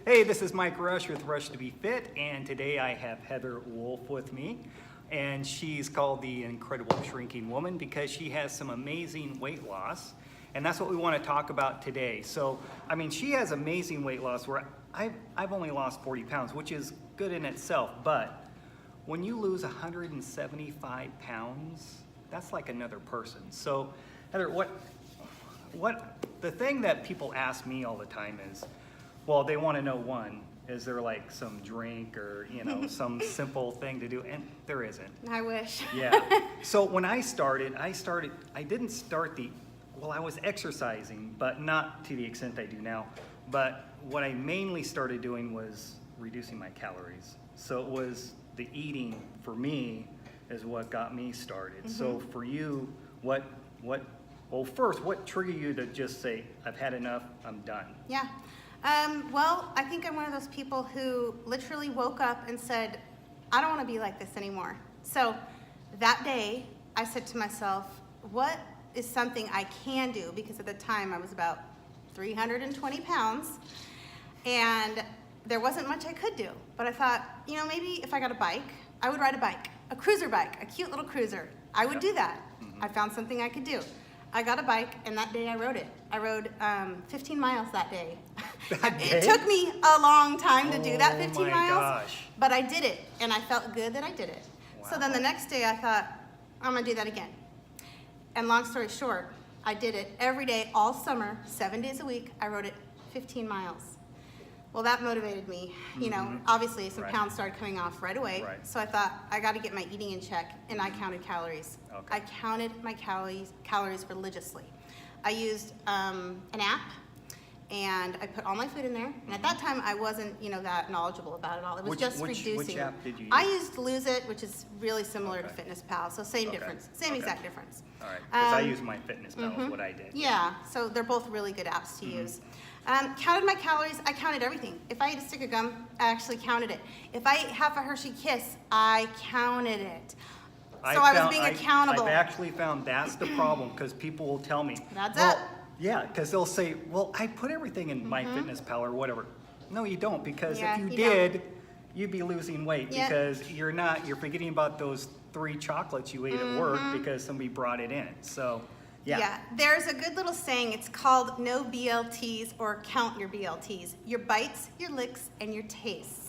Hey, this is Mike Rush with Rush to Be Fit, and today I have Heather Wolf with me, and she's called the Incredible Shrinking Woman because she has some amazing weight loss, and that's what we want to talk about today. So, I mean, she has amazing weight loss where I've only lost 40 pounds, which is good in itself, but when you lose 175 pounds, that's like another person. So, Heather, the thing that people ask me all the time is, well, they want to know, one, is there like some drink or, some simple thing to do? And there isn't. I wish. Yeah. So when I started, I didn't start I was exercising, but not to the extent I do now. But what I mainly started doing was reducing my calories. So it was the eating for me is what got me started. Mm-hmm. So for you, what triggered you to just say, I've had enough, I'm done? Yeah. Well, I think I'm one of those people who literally woke up and said, I don't want to be like this anymore. So that day, I said to myself, what is something I can do? Because at the time, I was about 320 pounds, and there wasn't much I could do. But I thought, maybe if I got a bike, I would ride a bike, a cruiser bike, a cute little cruiser. I would do that. Mm-hmm. I found something I could do. I got a bike, and that day I rode it. I rode 15 miles that day. That day? It took me a long time to do that 15 miles, gosh. but I did it, and I felt good that I did it. Wow. So then the next day I thought, I'm gonna do that again. And long story short, I did it every day, all summer, 7 days a week. I rode it 15 miles. Well, that motivated me. Obviously some pounds started coming off right away. Right. So I thought, I gotta get my eating in check, and I counted calories. Okay. I counted my calories religiously. I used an app, and I put all my food in there. And at that time, I wasn't, that knowledgeable about it all. It was just reducing. Which app did you use? I used Lose It, which is really similar to Fitness Pal. So same difference, same exact difference. All right, because I use my Fitness Pal is what I did. Yeah, so they're both really good apps to use. Counted my calories, I counted everything. If I ate a stick of gum, I actually counted it. If I ate half a Hershey Kiss, I counted it. So I was being accountable. I've actually found that's the problem, because people will tell me. That's it. Yeah, because they'll say, well, I put everything in my Fitness Pal or whatever. No, you don't, because if you did, you'd be losing weight because you're forgetting about those 3 chocolates you ate at work because somebody brought it in. So, yeah. There's a good little saying. It's called no BLTs, or count your BLTs. Your bites, your licks, and your tastes.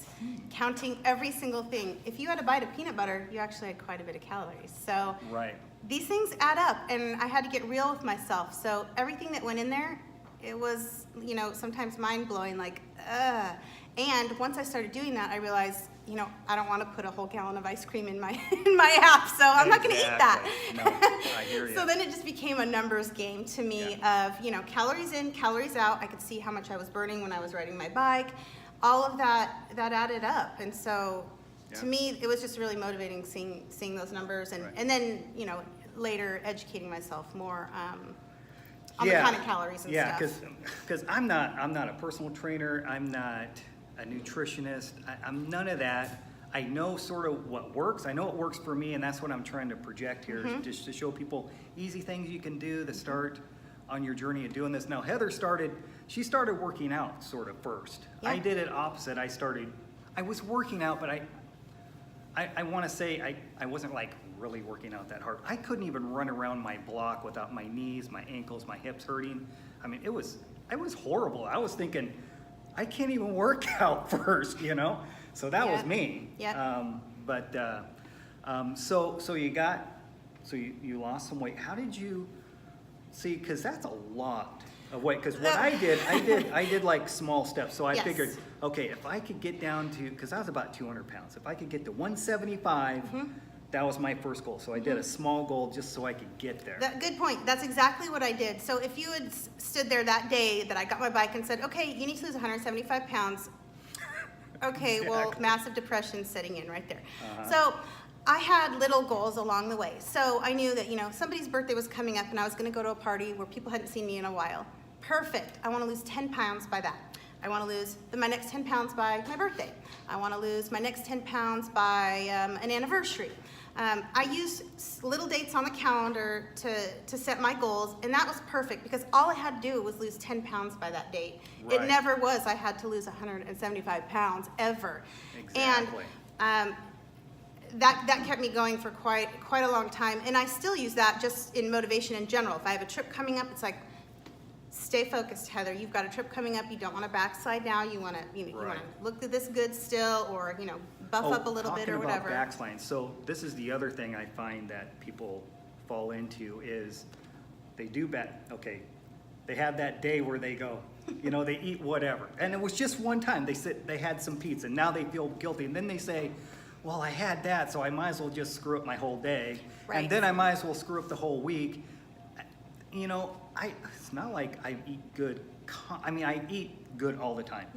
Counting every single thing. If you had a bite of peanut butter, you actually had quite a bit of calories. So these things add up, and I had to get real with myself. So everything that went in there, it was, sometimes mind-blowing, like, ugh. And once I started doing that, I realized, I don't want to put a whole gallon of ice cream in my app, so I'm not going to eat that. No, I hear you. So then it just became a numbers game to me of, calories in, calories out. I could see how much I was burning when I was riding my bike. All of that added up. And so to me, it was just really motivating seeing those numbers, and then, later educating myself more on the kind of calories and stuff. Yeah, because I'm not a personal trainer. I'm not a nutritionist. I'm none of that. I know sort of what works. I know what works for me, and that's what I'm trying to project here, just to show people easy things you can do to start on your journey of doing this. Now, Heather started working out sort of first. Yeah. I did it opposite. I was working out, but I want to say I wasn't like really working out that hard. I couldn't even run around my block without my knees, my ankles, my hips hurting. I mean, it was horrible. I was thinking, I can't even work out first, So that was me. Yeah. So you lost some weight. How did you see? Because that's a lot of weight. Because what I did like small steps. So I figured, okay, if I could get down to, because I was about 200 pounds, if I could get to 175. That was my first goal. So I did a small goal just so I could get there. Good point. That's exactly what I did. So if you had stood there that day that I got my bike and said, okay, you need to lose 175 pounds. Okay, exactly. Well, massive depression setting in right there. So I had little goals along the way. So I knew that, somebody's birthday was coming up and I was going to go to a party where people hadn't seen me in a while. Perfect. I want to lose 10 pounds by that. I want to lose my next 10 pounds by my birthday. I want to lose my next 10 pounds by an anniversary. I used little dates on the calendar to set my goals, and that was perfect because all I had to do was lose 10 pounds by that date. Right. It never was I had to lose 175 pounds ever. Exactly. And that kept me going for quite a long time, and I still use that just in motivation in general. If I have a trip coming up, it's like, stay focused, Heather. You've got a trip coming up. You don't want to backslide now. You want to, you want to look at this good still, or buff up a little bit or whatever. Talking about backsliding. So this is the other thing I find that people fall into is they do okay, they have that day where they go, they eat whatever, and it was just one time. They had some pizza, and now they feel guilty, and then they say, well, I had that, so I might as well just screw up my whole day, Right. and then I might as well screw up the whole week. It's not like I eat good. I eat good all the time.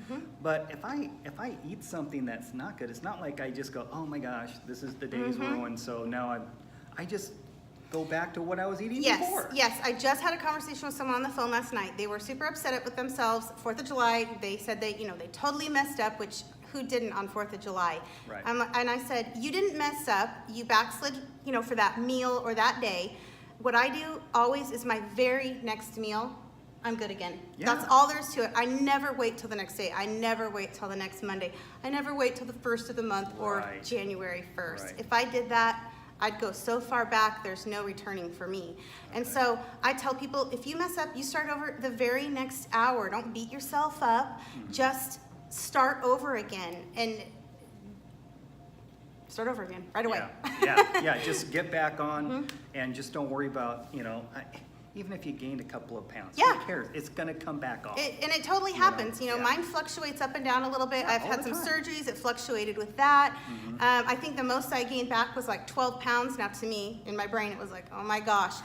But if I eat something that's not good, it's not like I just go, oh my gosh, this is the day's ruined. So now I just go back to what I was eating before. Yes, I just had a conversation with someone on the phone last night. They were super upset with themselves. 4th of July, they said they totally messed up, which who didn't on 4th of July? Right. And I said, you didn't mess up. You backslid, for that meal or that day. What I do always is my very next meal, I'm good again. Yeah. That's all there is to it. I never wait till the next day. I never wait till the next Monday. I never wait till the 1st of the month or Right. January 1st. Right. If I did that, I'd go so far back, there's no returning for me. And so I tell people, if you mess up, you start over the very next hour. Don't beat yourself up. Just start over again and start over again right away. Yeah. Just get back on and just don't worry about, even if you gained a couple of pounds. Yeah. Who cares? It's going to come back off. And it totally happens. yeah. Mine fluctuates up and down a little bit. Yeah, I've all had the some time. surgeries. It fluctuated with that. I think the most I gained back was like 12 pounds. Now to me, in my brain, it was like, oh my gosh.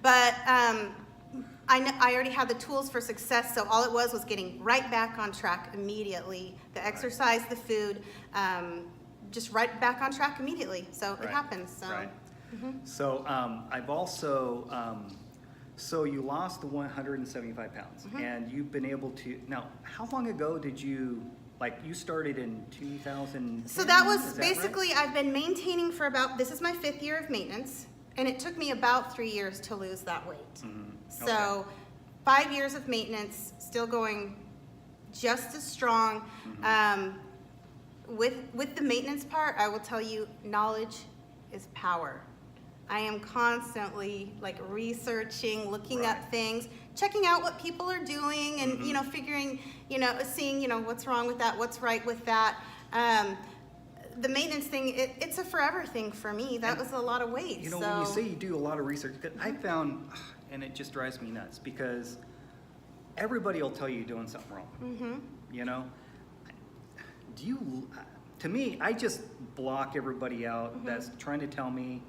But I already had the tools for success, so all it was getting right back on track immediately. The exercise, the food, just right back on track immediately. So it Right. happens. So. Right. So I've also, so you lost the 175 pounds and you've been able to, now how long ago did you, you started in 2000? So that was basically, I've been maintaining for this is my 5th year of maintenance, and it took me about 3 years to lose that weight. So 5 years of maintenance, still going just as strong. With the maintenance part, I will tell you, knowledge is power. I am constantly researching, looking up things, checking out what people are doing, and figuring, seeing what's wrong with that, what's right with that. The maintenance thing, it's a forever thing for me. That was a lot of weight. When you say you do a lot of research, I found, and it just drives me nuts because everybody will tell you you're doing something wrong. To me, I just block everybody out that's trying to tell me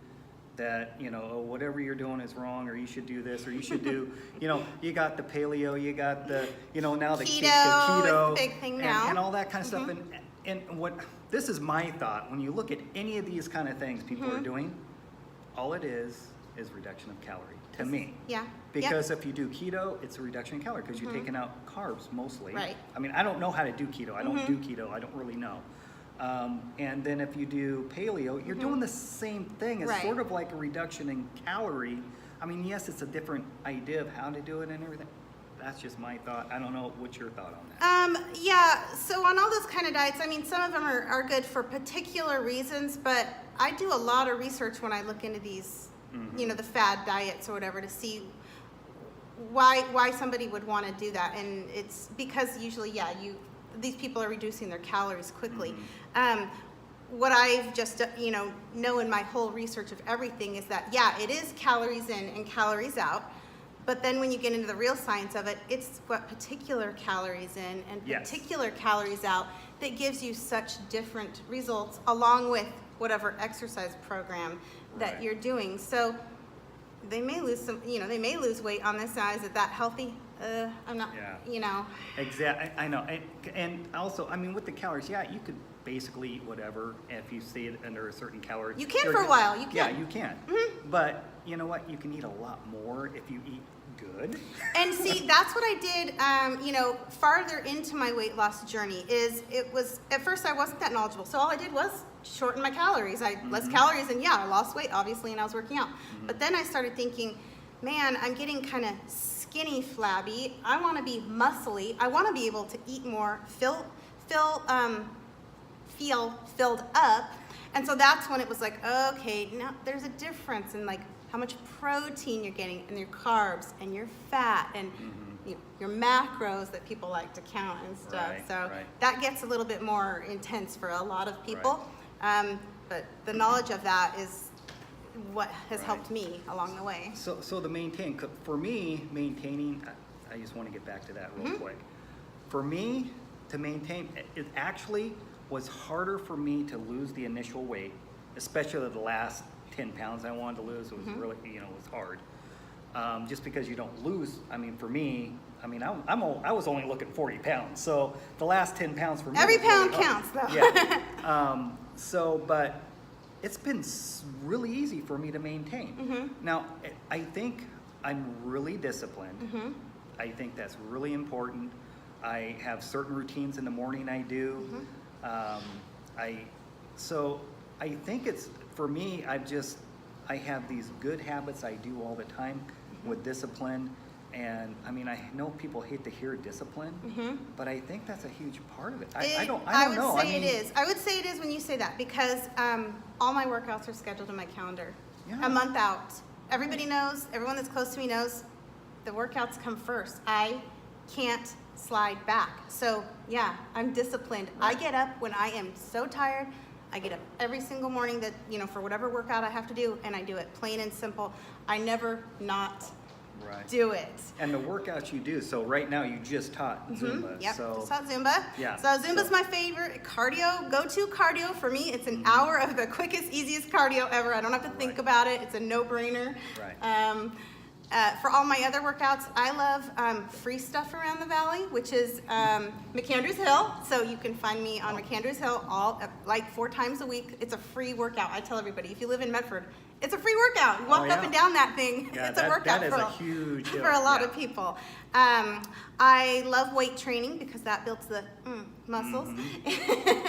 that, whatever you're doing is wrong, or you should do this, or you should do, you got the paleo, you got the, now the keto, is the big thing now. and all that kind of stuff. And this is my thought, when you look at any of these kind of things people are doing, all it is reduction of calorie, to me. Yeah. Because if you do keto, it's a reduction in calorie because you're taking out carbs mostly. Right. I don't know how to do keto. I don't do keto. I don't really know. And then if you do paleo, you're doing the same thing. It's sort of like a reduction in calorie. Yes, it's a different idea of how to do it and everything. That's just my thought. I don't know. What's your thought on that? Yeah, so on all those kind of diets, some of them are good for particular reasons, but I do a lot of research when I look into these, the fad diets or whatever, to see why somebody would want to do that. And it's because usually, these people are reducing their calories quickly. What I've just, know in my whole research of everything is that, it is calories in and calories out. But then when you get into the real science of it, it's what particular calories in and particular calories out that gives you such different results, along with whatever exercise program that you're doing. So they may lose they may lose weight on this side. Is it that healthy? I'm not, Exactly. I know. And also, with the calories, you could basically eat whatever if you stay under a certain calorie. You can for a while. You can. Yeah, you can. But you know what? You can eat a lot more if you eat good. And see, that's what I did, you know, farther into my weight loss journey is it was, at first I wasn't that knowledgeable. So all I did was shorten my calories. Less calories, and yeah, I lost weight obviously, and I was working out. But then I started thinking, man, I'm getting kind of skinny, flabby. I want to be muscly. I want to be able to eat more, feel filled up. And so that's when it was like, okay, now there's a difference in like how much protein you're getting, and your carbs, and your fat, and your macros that people like to count and stuff. Right, so right. that gets a little bit more intense for a lot of people. But the knowledge of that is what has helped me along the way. So the maintain, for me, maintaining, I just want to get back to that real quick. For me, to maintain, it actually was harder for me to lose the initial weight, especially the last 10 pounds I wanted to lose. It was really, you know, it was hard. Just because you don't lose, I mean, for me, I mean, I was only looking 40 pounds. So the last 10 pounds for me. Every was really pound hard. counts, though. Yeah. But it's been really easy for me to maintain. Now, I think I'm really disciplined. I think that's really important. I have certain routines in the morning I do. So I think it's, for me, I have these good habits I do all the time with discipline. And I mean, I know people hate to hear discipline, but I think that's a huge part of it. I don't know. I would say it is. I would say it is when you say that, because all my workouts are scheduled in my calendar a month out. Everybody knows, everyone that's close to me knows, the workouts come first. I can't slide back. So yeah, I'm disciplined. I get up when I am so tired. I get up every single morning that, you know, for whatever workout I have to do, and I do it plain and simple. I never not do it. And the workouts you do, so right now you just taught Zumba. Yep, So, just taught Zumba. Yeah, So Zumba's my favorite cardio, go-to cardio for me. It's an hour of the quickest, easiest cardio ever. I don't have to think about it. It's a no-brainer. For all my other workouts, I love free stuff around the valley, which is McAndrews Hill. So you can find me on McAndrews Hill like 4 times a week. It's a free workout. I tell everybody, if you live in Medford, it's a free workout. You walk up and down that thing. Yeah, it's a workout that is a huge for a lot of people. I love weight training because that builds the muscles.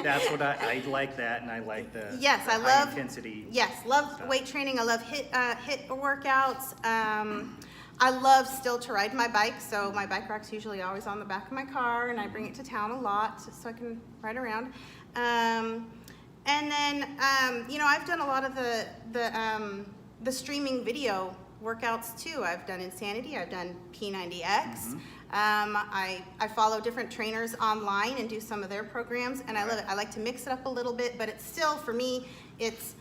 That's what I like that, and I like the yes, the I high love intensity. Yes, love stuff. weight training. I love hit workouts. I love still to ride my bike, so my bike rack's usually always on the back of my car, and I bring it to town a lot so I can ride around. And then, you know, I've done a lot of the streaming video workouts too. I've done Insanity, I've done P90X. I follow different trainers online and do some of their programs, and I love it. I like to mix it up a little bit, but it's still, for me, it's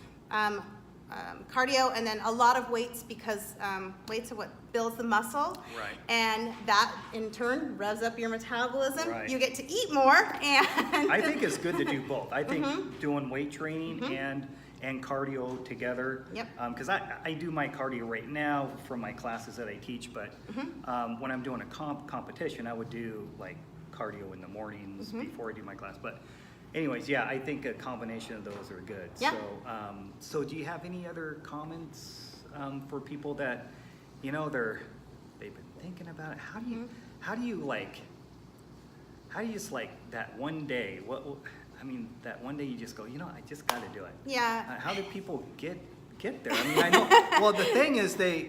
cardio and then a lot of weights, because weights are what builds the muscle. And that in turn revs up your metabolism. You get to eat more, and I think it's good to do both. I think doing weight training and cardio together. Because I do my cardio right now from my classes that I teach, but when I'm doing a competition, I would do like cardio in the mornings before I do my class. But anyways, yeah, I think a combination of those are good. So do you have any other comments for people that, you know, they've been thinking about it? How do you just like that one day? I mean, that one day you just go, you know, I just got to do it. How do people get there? I mean, I know. Well, the thing is, the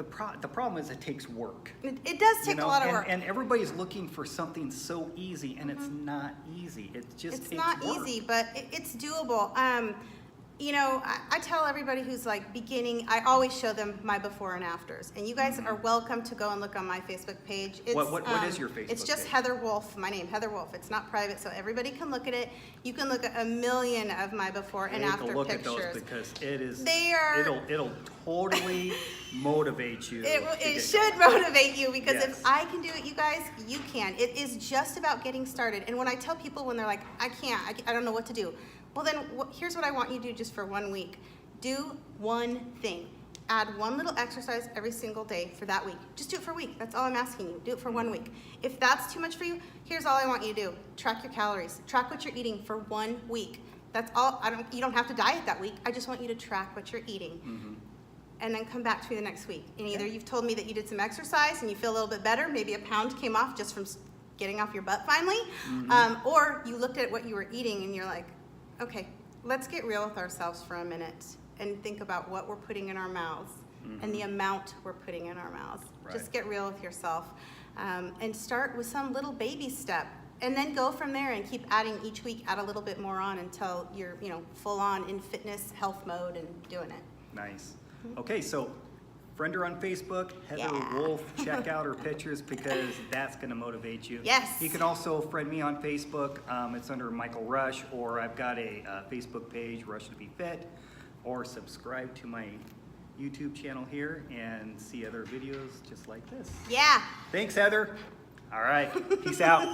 problem is it takes work. It does take a lot of work. And everybody's looking for something so easy, and it's not easy. It just takes not work. easy, but it's doable. You know, I tell everybody who's like beginning, I always show them my before and afters. And you guys are welcome to go and look on my Facebook page. It's, what is your Facebook It's just page? Heather Wolf, my name, Heather Wolf. It's not private, so everybody can look at it. You can look at a million of my before and after Take a look pictures. at those, because it is. They are. It'll totally motivate you. It should motivate you, because Yes. if I can do it, you guys, you can. It is just about getting started. And when I tell people, when they're like, I can't, I don't know what to do. Well, then here's what I want you to do just for 1 week. Do one thing. Add one little exercise every single day for that week. Just do it for a week. That's all I'm asking you. Do it for 1 week. If that's too much for you, here's all I want you to do. Track your calories. Track what you're eating for 1 week. That's all. You don't have to diet that week. I just want you to track what you're eating. and then come back to me the next week. And either you've told me that you did some exercise and you feel a little bit better, maybe a pound came off just from getting off your butt finally, or you looked at what you were eating and you're like, okay, let's get real with ourselves for a minute and think about what we're putting in our mouths and the amount we're putting in our mouths. Right. Just get real with yourself, and start with some little baby step, and then go from there and keep adding each week, add a little bit more on until you're, full on in fitness, health mode and doing it. Nice. Okay, so friend her on Facebook, Heather Yeah. Wolf. Check out her pictures because that's going to motivate you. Yes. You can also friend me on Facebook. It's under Michael Rush, or I've got a Facebook page, Rush to Be Fit, or subscribe to my YouTube channel here and see other videos just like this. Yeah. Thanks, Heather. All right, peace out.